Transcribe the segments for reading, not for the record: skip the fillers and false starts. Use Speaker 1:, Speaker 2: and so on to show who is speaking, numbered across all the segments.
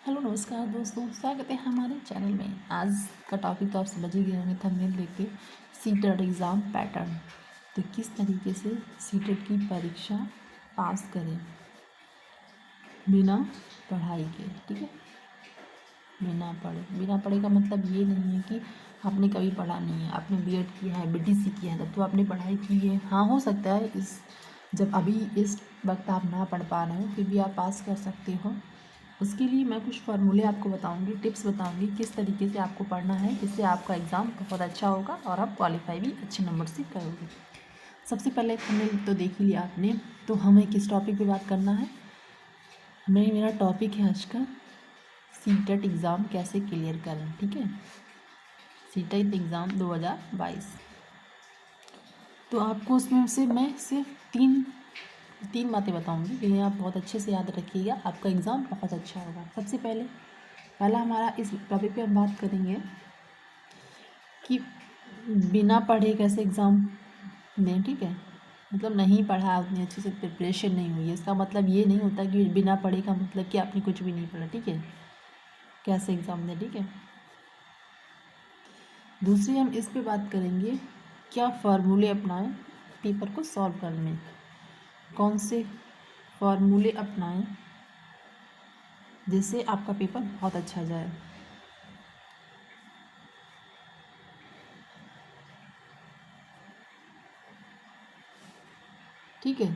Speaker 1: Hello नमस्कार दोस्तों, स्वागत है हमारे चैनल में। आज का टॉपिक तो आप समझ ही गए होंगे थंबनेल देख के, सीटेट एग्ज़ाम पैटर्न। तो किस तरीके से सीटेट की परीक्षा पास करें बिना पढ़ाई के, ठीक है। बिना पढ़े का मतलब ये नहीं है कि आपने कभी पढ़ा नहीं है, आपने बीएड किया है, बीटीसी किया है, तब तो आपने पढ़ाई की है। हाँ, हो सकता है जब अभी इस वक्त आप ना पढ़ पा रहे हो फिर भी आप पास कर सकते हो। उसके लिए मैं कुछ फार्मूले आपको बताऊंगी, टिप्स बताऊंगी किस तरीके से आपको पढ़ना है, जिससे आपका एग्ज़ाम बहुत अच्छा होगा और आप क्वालिफाई भी अच्छे नंबर से करोगे। सबसे पहले हमने तो देख ही लिया आपने, तो हमें किस टॉपिक पे बात करना है। मेरा टॉपिक है आज का सीटेट एग्ज़ाम कैसे क्लियर करें, ठीक है। CTET exam 2022। तो आपको उसमें से मैं सिर्फ तीन बातें बताऊंगी, जिन्हें आप बहुत अच्छे से याद रखिएगा, आपका एग्ज़ाम बहुत अच्छा होगा। सबसे पहला हमारा इस टॉपिक पे हम बात करेंगे कि बिना पढ़े कैसे एग्ज़ाम दें, ठीक है। मतलब नहीं पढ़ा, उतनी अच्छे से प्रिपरेशन नहीं हुई है, इसका मतलब ये नहीं होता कि बिना पढ़े का मतलब कि आपने कुछ भी नहीं पढ़ा, ठीक है। कैसे एग्ज़ाम दें, ठीक है। दूसरी हम इस पे बात करेंगे क्या फार्मूले अपनाएं पेपर को सॉल्व करने में, कौन से फार्मूले अपनाएं जिससे आपका पेपर बहुत अच्छा जाए। ठीक है,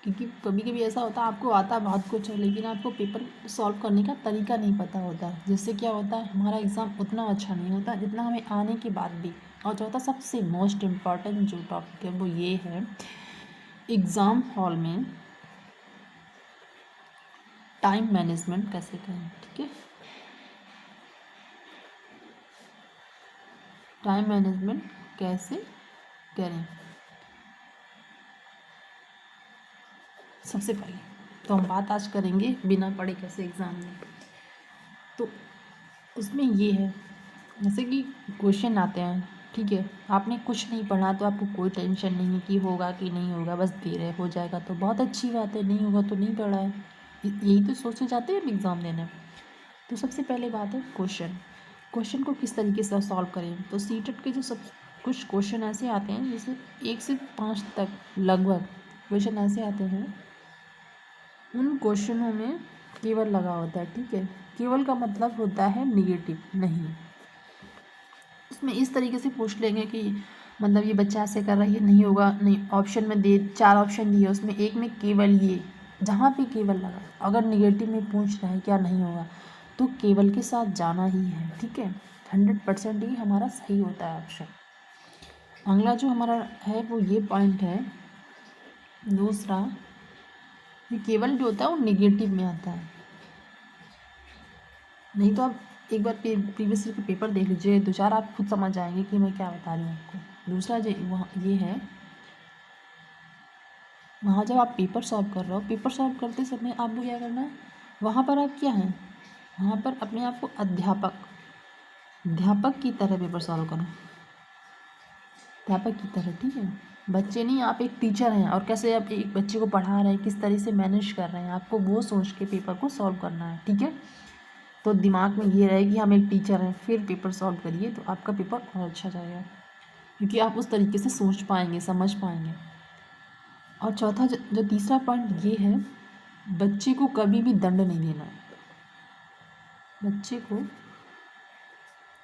Speaker 1: क्योंकि कभी कभी ऐसा होता है आपको आता बहुत कुछ है लेकिन आपको पेपर सॉल्व करने का तरीका नहीं पता होता है, जिससे क्या होता है हमारा एग्ज़ाम उतना अच्छा नहीं होता जितना हमें आने के बाद भी। और चौथा सबसे मोस्ट इम्पॉर्टेंट जो टॉपिक है वो ये है, एग्ज़ाम हॉल में टाइम मैनेजमेंट कैसे करें, ठीक है। टाइम मैनेजमेंट कैसे करें। सबसे पहले तो हम बात आज करेंगे बिना पढ़े कैसे एग्ज़ाम दें। तो उसमें ये है, जैसे कि क्वेश्चन आते हैं, ठीक है, आपने कुछ नहीं पढ़ा तो आपको कोई टेंशन नहीं है कि होगा कि नहीं होगा, बस दे रहे हो जाएगा तो बहुत अच्छी बात है, नहीं होगा तो नहीं पढ़ा है, यही तो सोचने जाते हैं एग्ज़ाम देने। तो सबसे पहले बात है क्वेश्चन को किस तरीके से सॉल्व करें। तो सीटेट के जो सब कुछ क्वेश्चन ऐसे आते हैं, जैसे 1 से 5 तक लगभग क्वेश्चन ऐसे आते हैं, उन क्वेश्चनों में केवल लगा होता है, ठीक है। केवल का मतलब होता है निगेटिव नहीं। उसमें इस तरीके से पूछ लेंगे कि मतलब ये बच्चा ऐसे कर रहा है, ये नहीं होगा, नहीं ऑप्शन में दे 4 ऑप्शन दिए, उसमें एक में केवल ये, जहाँ पे केवल लगा, अगर निगेटिव में पूछ रहा है क्या नहीं होगा तो केवल के साथ जाना ही है, ठीक है। 100% ही हमारा सही होता है ऑप्शन। अगला जो हमारा है वो ये पॉइंट है, दूसरा, ये केवल जो होता है वो निगेटिव में आता है। नहीं तो आप एक बार प्रीवियस ईयर के पेपर देख लीजिए, 2-4 आप खुद समझ जाएंगे कि मैं क्या बता रही हूँ आपको। दूसरा जो वहाँ ये है, वहाँ जब आप पेपर सॉल्व कर रहे हो, पेपर सॉल्व करते समय आपको क्या करना है, वहाँ पर आप क्या हैं, वहाँ पर अपने आप को अध्यापक की तरह पेपर सॉल्व करो, अध्यापक की तरह, ठीक है। बच्चे नहीं, आप एक टीचर हैं और कैसे आप एक बच्चे को पढ़ा रहे हैं, किस तरह से मैनेज कर रहे हैं, आपको वो सोच के पेपर को सॉल्व करना है, ठीक है। तो दिमाग में ये रहे कि हम एक टीचर हैं, फिर पेपर सॉल्व करिए तो आपका पेपर और अच्छा जाएगा, क्योंकि आप उस तरीके से सोच पाएंगे, समझ पाएंगे। और चौथा जो तीसरा पॉइंट ये है, बच्चे को कभी भी दंड नहीं देना है। बच्चे को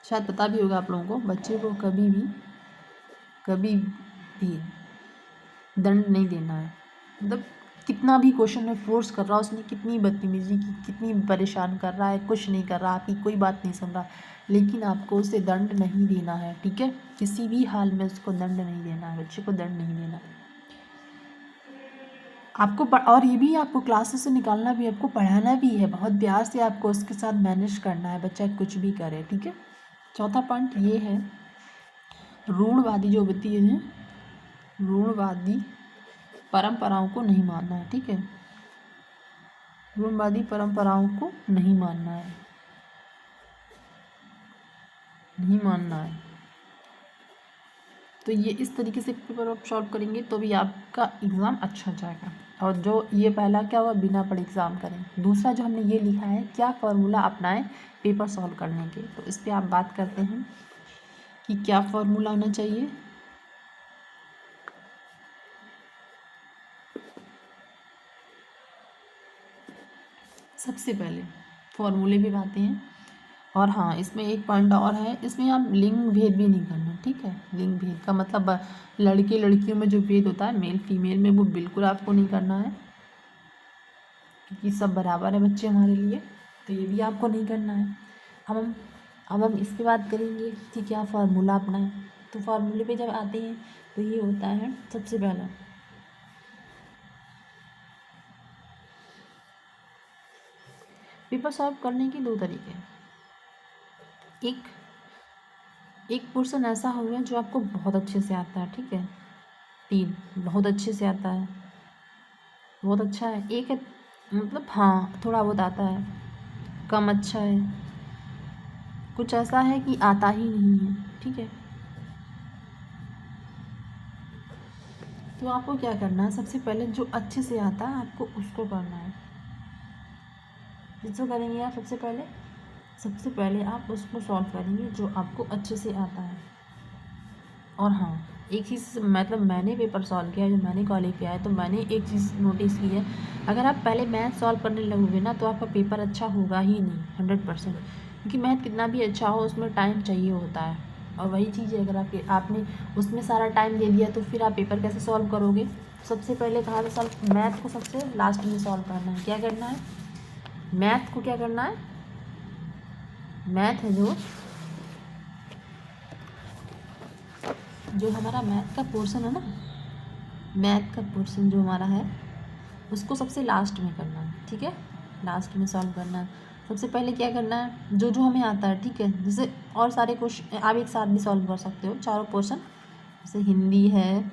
Speaker 1: शायद पता भी होगा आप लोगों को, बच्चे को कभी भी दंड नहीं देना है। मतलब कितना भी क्वेश्चन में फोर्स कर रहा है, उसने कितनी बदतमीजी की, कितनी परेशान कर रहा है, कुछ नहीं कर रहा, आपकी कोई बात नहीं सुन रहा, लेकिन आपको उसे दंड नहीं देना है, ठीक है। किसी भी हाल में उसको दंड नहीं देना है, बच्चे को दंड नहीं देना है आपको। और ये भी आपको क्लासेस से निकालना भी, आपको पढ़ाना भी है, बहुत प्यार से आपको उसके साथ मैनेज करना है, बच्चा कुछ भी करे, ठीक है। चौथा पॉइंट ये है, रूढ़वादी जो होती है, रूढ़वादी परंपराओं को नहीं मानना है, ठीक है। रूढ़वादी परंपराओं को नहीं मानना है, नहीं मानना है। तो ये इस तरीके से पेपर आप सॉल्व करेंगे तो भी आपका एग्ज़ाम अच्छा जाएगा। और जो ये पहला क्या हुआ, बिना पढ़े एग्ज़ाम करें। दूसरा जो हमने ये लिखा है, क्या फार्मूला अपनाएं पेपर सॉल्व करने के, तो इस पर आप बात करते हैं कि क्या फार्मूला होना चाहिए। सबसे पहले फॉर्मूले भी आते हैं। और हाँ, इसमें एक पॉइंट और है, इसमें आप लिंग भेद भी नहीं करना, ठीक है। लिंग भेद का मतलब लड़के लड़कियों में जो भेद होता है मेल फीमेल में, वो बिल्कुल आपको नहीं करना है, क्योंकि सब बराबर है बच्चे हमारे लिए, तो ये भी आपको नहीं करना है। अब हम इस पे बात करेंगे कि क्या फार्मूला अपनाएं। तो फार्मूले पे जब आते हैं तो ये होता है, सबसे पहला पेपर सॉल्व करने के दो तरीके। एक पोर्शन ऐसा हो गया जो आपको बहुत अच्छे से आता है, ठीक है। 3 बहुत अच्छे से आता है, बहुत अच्छा है। एक है मतलब हाँ थोड़ा बहुत आता है, कम अच्छा है, कुछ ऐसा है कि आता ही नहीं है, ठीक है। तो आपको क्या करना है, सबसे पहले जो अच्छे से आता है आपको उसको करना है। जिसको करेंगे आप सबसे पहले आप उसको सॉल्व करेंगे जो आपको अच्छे से आता है। और हाँ, एक चीज़ मतलब मैंने पेपर सॉल्व किया है, जो मैंने कॉलेज किया है, तो मैंने एक चीज़ नोटिस की है, अगर आप पहले मैथ सॉल्व करने लगोगे ना तो आपका पेपर अच्छा होगा ही नहीं 100%, क्योंकि मैथ कितना भी अच्छा हो उसमें टाइम चाहिए होता है। और वही चीज़ है, अगर आपने उसमें सारा टाइम दे दिया तो फिर आप पेपर कैसे सॉल्व करोगे। सबसे पहले कहा था सॉल्व मैथ को सबसे लास्ट में सॉल्व करना है। क्या करना है, मैथ को क्या करना है, मैथ है जो हमारा मैथ का पोर्शन है ना, मैथ का पोर्शन जो हमारा है उसको सबसे लास्ट में करना है, ठीक है। लास्ट में सॉल्व करना है। सबसे पहले क्या करना है, जो जो हमें आता है, ठीक है। जैसे और सारे क्वेश्चन आप एक साथ भी सॉल्व कर सकते हो, चारों पोर्शन, जैसे हिंदी है,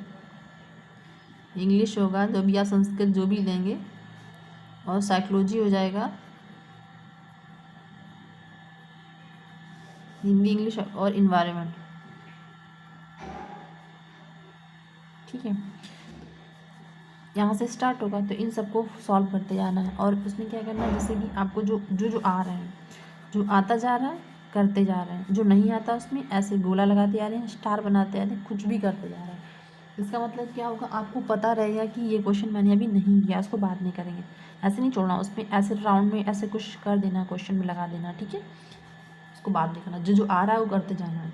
Speaker 1: इंग्लिश होगा जो भी, या संस्कृत जो भी लेंगे, और साइकोलॉजी हो जाएगा, हिंदी इंग्लिश और इन्वायरमेंट, ठीक है। यहाँ से स्टार्ट होगा तो इन सबको सॉल्व करते जाना है। और उसमें क्या करना है, जैसे कि आपको जो जो जो आ रहा है, जो आता जा रहा है करते जा रहे हैं, जो नहीं आता उसमें ऐसे गोला लगाते जा रहे हैं, स्टार बनाते जा रहे हैं, कुछ भी करते जा रहे हैं। इसका मतलब क्या होगा, आपको पता रहेगा कि ये क्वेश्चन मैंने अभी नहीं किया, उसको बाद में करेंगे। ऐसे नहीं छोड़ना, उसमें ऐसे राउंड में ऐसे कुछ कर देना, क्वेश्चन में लगा देना, ठीक है। उसको बाद में करना, जो जो आ रहा है वो करते जाना है।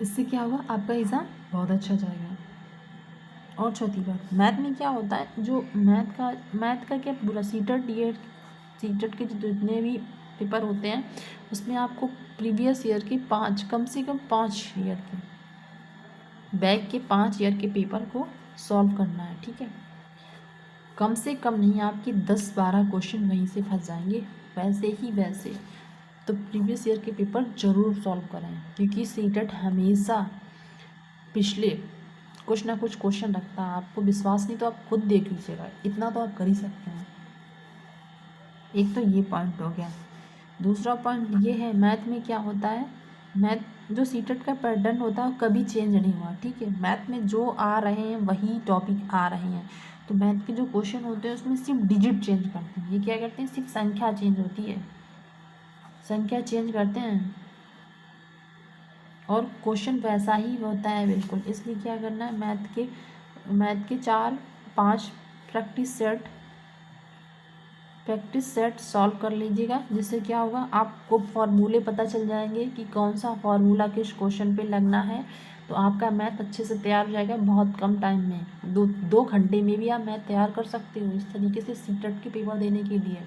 Speaker 1: इससे क्या होगा, आपका एग्ज़ाम बहुत अच्छा जाएगा। और चौथी बात, मैथ में क्या होता है, जो मैथ का क्या पूरा सीटेट के जितने भी पेपर होते हैं उसमें आपको प्रीवियस ईयर के कम से कम 5 ईयर के बैक के 5 ईयर के पेपर को सॉल्व करना है, ठीक है। कम से कम नहीं, आपके 10-12 क्वेश्चन वहीं से फंस जाएंगे वैसे। तो प्रीवियस ईयर के पेपर ज़रूर सॉल्व करें, क्योंकि सीटेट हमेशा पिछले कुछ ना कुछ क्वेश्चन रखता है। आपको विश्वास नहीं तो आप खुद देख लीजिएगा, इतना तो आप कर ही सकते हैं। एक तो ये पॉइंट हो गया। दूसरा पॉइंट ये है, मैथ में क्या होता है, मैथ जो सीटेट का पैटर्न होता है वो कभी चेंज नहीं हुआ, ठीक है। मैथ में जो आ रहे हैं वही टॉपिक आ रहे हैं। तो मैथ के जो क्वेश्चन होते हैं उसमें सिर्फ डिजिट चेंज करते हैं। ये क्या करते हैं, सिर्फ संख्या चेंज होती है, संख्या चेंज करते हैं, और क्वेश्चन वैसा ही होता है बिल्कुल। इसलिए क्या करना है, मैथ के 4-5 प्रैक्टिस सेट सॉल्व कर लीजिएगा। जिससे क्या होगा, आपको फार्मूले पता चल जाएंगे कि कौन सा फार्मूला किस क्वेश्चन पे लगना है। तो आपका मैथ अच्छे से तैयार हो जाएगा बहुत कम टाइम में। 2 घंटे में भी आप मैथ तैयार कर सकते हो इस तरीके से सीटेट के पेपर देने के लिए।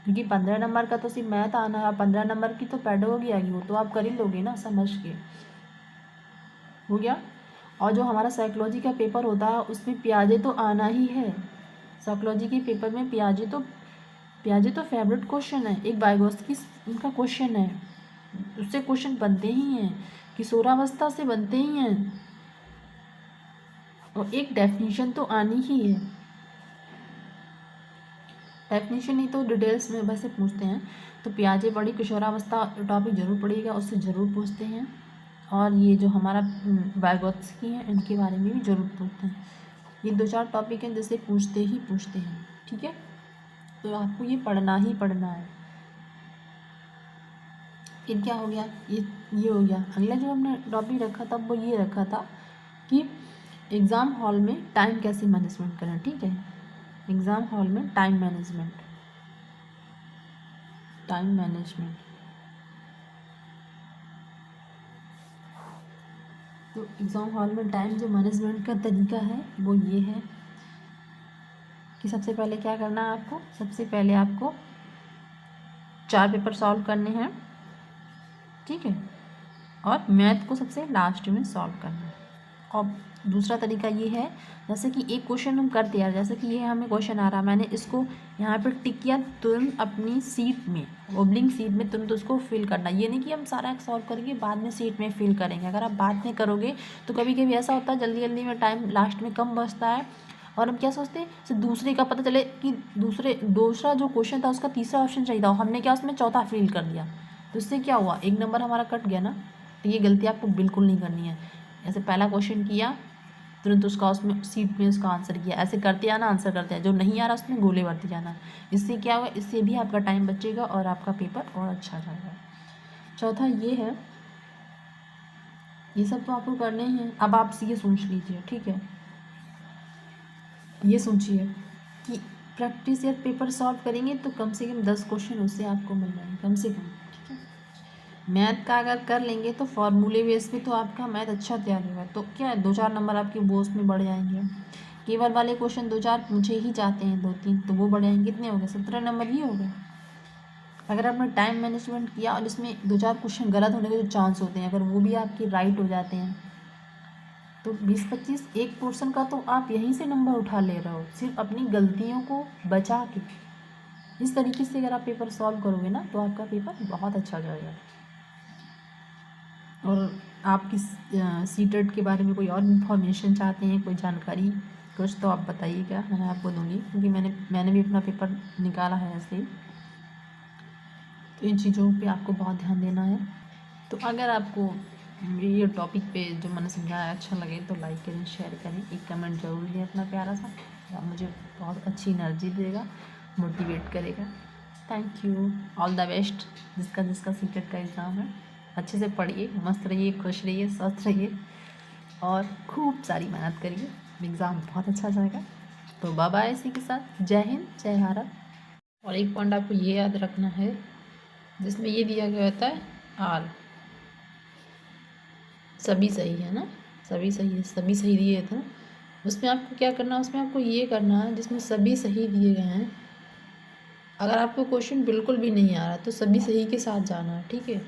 Speaker 1: क्योंकि 15 नंबर का तो सिर्फ मैथ आना है, 15 नंबर की तो पेडागोजी आएगी, वो तो आप कर ही लोगे ना समझ के, हो गया। और जो हमारा साइकोलॉजी का पेपर होता है उसमें पियाजे तो आना ही है। साइकोलॉजी के पेपर में पियाजे तो फेवरेट क्वेश्चन है, एक वाइगोत्स्की उनका क्वेश्चन है, उससे क्वेश्चन बनते ही हैं, किशोरावस्था से बनते ही हैं, और एक डेफिनेशन तो आनी ही है। डेफिनेशन नहीं तो डिटेल्स में वैसे पूछते हैं, तो पियाजे बड़ी किशोरावस्था टॉपिक जरूर पड़ेगा, उससे ज़रूर पूछते हैं। और ये जो हमारा वाइगोत्स्की है, इनके बारे में भी जरूर पूछते हैं। ये 2-4 टॉपिक हैं जिससे पूछते हैं, ठीक है। तो आपको ये पढ़ना ही पढ़ना है। फिर क्या हो गया, ये हो गया। अगला जो हमने टॉपिक रखा था वो ये रखा था कि एग्ज़ाम हॉल में टाइम कैसे मैनेजमेंट करें, ठीक है। एग्ज़ाम हॉल में टाइम मैनेजमेंट तो एग्ज़ाम हॉल में टाइम जो मैनेजमेंट का तरीका है वो ये है कि सबसे पहले क्या करना है आपको, सबसे पहले आपको 4 पेपर सॉल्व करने हैं, ठीक है। और मैथ को सबसे लास्ट में सॉल्व करना है। और दूसरा तरीका ये है, जैसे कि एक क्वेश्चन हम करते हैं, जैसे कि ये हमें क्वेश्चन आ रहा, मैंने इसको यहाँ पर टिक किया, तुरंत अपनी सीट में, ओबलिंग सीट में तुरंत उसको फिल करना। ये नहीं कि हम सारा सॉल्व करेंगे बाद में सीट में फिल करेंगे। अगर आप बाद में करोगे तो कभी कभी ऐसा होता है जल्दी जल्दी में टाइम लास्ट में कम बचता है, और हम क्या सोचते हैं सिर्फ दूसरे का पता चले कि दूसरा जो क्वेश्चन था उसका तीसरा ऑप्शन चाहिए था, हमने क्या उसमें चौथा फिल कर दिया, तो इससे क्या हुआ, 1 नंबर हमारा कट गया ना। तो ये गलती आपको बिल्कुल नहीं करनी है। ऐसे पहला क्वेश्चन किया, तुरंत उसका उसमें सीट में उसका आंसर किया, ऐसे करते आना, आंसर करते हैं, जो नहीं आ रहा उसमें गोले भरते जाना। इससे क्या होगा, इससे भी आपका टाइम बचेगा और आपका पेपर और अच्छा जाएगा। चौथा ये है, ये सब तो आपको करने ही हैं। अब आप ये सोच लीजिए, ठीक है, ये सोचिए कि प्रैक्टिस या पेपर सॉल्व करेंगे तो कम से कम 10 क्वेश्चन उससे आपको मिल जाएंगे, कम से कम, ठीक है। मैथ का अगर कर लेंगे तो फॉर्मूले बेस पे तो आपका मैथ अच्छा तैयार होगा, तो क्या है 2-4 नंबर आपके बोस में बढ़ जाएंगे। केवल वाले क्वेश्चन 2-4 पूछे ही जाते हैं, 2-3, तो वो बढ़ जाएंगे, कितने हो गए, 17 नंबर ही हो गए। अगर आपने टाइम मैनेजमेंट किया और इसमें 2-4 क्वेश्चन गलत होने के जो चांस होते हैं, अगर वो भी आपके राइट हो जाते हैं, तो 20-25 एक पोर्शन का तो आप यहीं से नंबर उठा ले रहे हो, सिर्फ अपनी गलतियों को बचा के। इस तरीके से अगर आप पेपर सॉल्व करोगे ना तो आपका पेपर बहुत अच्छा जाएगा। और आपकी सीटेट के बारे में कोई और इन्फॉर्मेशन चाहते हैं, कोई जानकारी कुछ, तो आप बताइए, क्या मैं आपको दूंगी, क्योंकि मैंने भी अपना पेपर निकाला है ऐसे ही। तो इन चीज़ों पे आपको बहुत ध्यान देना है। तो अगर आपको ये टॉपिक पे जो मैंने समझाया अच्छा लगे तो लाइक करें, शेयर करें, एक कमेंट ज़रूर दें अपना प्यारा सा, मुझे बहुत अच्छी एनर्जी देगा, मोटिवेट करेगा। Thank you, all the best. जिसका सीटेट का एग्ज़ाम है, अच्छे से पढ़िए, मस्त रहिए, खुश रहिए, स्वस्थ रहिए और खूब सारी मेहनत करिए, एग्ज़ाम बहुत अच्छा जाएगा। तो बाय बाय, इसी के साथ जय हिंद, जय भारत। और एक पॉइंट आपको ये याद रखना है, जिसमें ये दिया गया होता है आल, सभी सही है ना, सभी सही है, सभी सही दिए थे ना, उसमें आपको क्या करना है, उसमें आपको ये करना है जिसमें सभी सही दिए गए हैं, अगर आपको क्वेश्चन बिल्कुल भी नहीं आ रहा तो सभी सही के साथ जाना है, ठीक है।